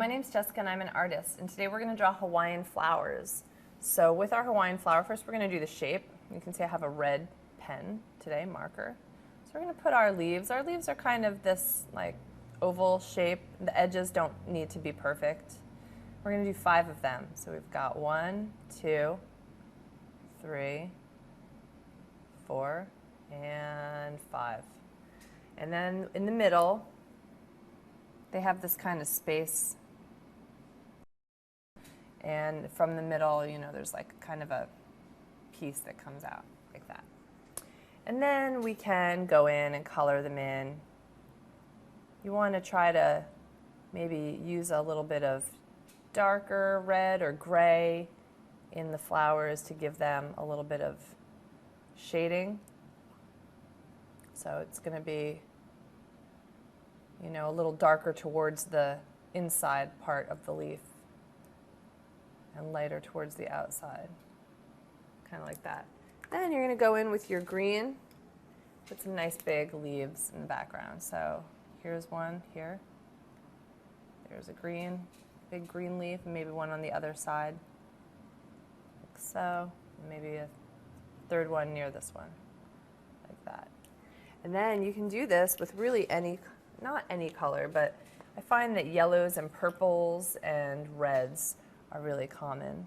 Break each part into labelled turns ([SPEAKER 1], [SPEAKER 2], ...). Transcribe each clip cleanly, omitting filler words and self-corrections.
[SPEAKER 1] name's Jessica and I'm an artist, and today we're going to draw Hawaiian flowers. So with our Hawaiian flower, first we're going to do the shape. You can see I have a red pen today, marker. So we're going to put our leaves. Our leaves are kind of this like oval shape. The edges don't need to be perfect. We're going to do 5 of them. So we've got 1, 2, 3, 4, and 5. And then in the middle, they have this kind of space. And from the middle, you know, there's like kind of a piece that comes out like that. And then we can go in and color them in. You want to try to maybe use a little bit of darker red or gray in the flowers to give them a little bit of shading. So it's going to be, you know, a little darker towards the inside part of the leaf and lighter towards the outside, kind of like that. Then you're going to go in with your green, put some nice big leaves in the background. So here's one here. There's a green, big green leaf, and maybe one on the other side, like so. Maybe a third one near this one, like that. And then you can do this with really any, not any color, but I find that yellows and purples and reds are really common.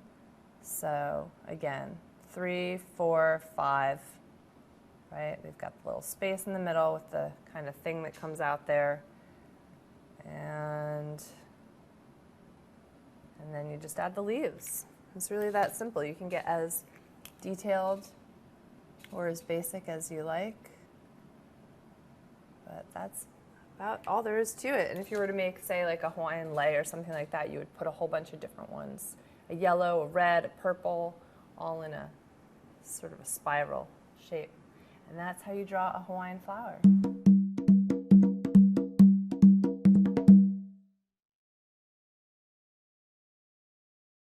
[SPEAKER 1] So again, 3, 4, 5, right? We've got the little space in the middle with the kind of thing that comes out there. And then you just add the leaves. It's really that simple. You can get as detailed or as basic as you like. But that's about all there is to it. And if you were to make, say, like a Hawaiian lei or something like that, you would put a whole bunch of different ones. A yellow, a red, a purple, all in a sort of a spiral shape. And that's how you draw a Hawaiian flower.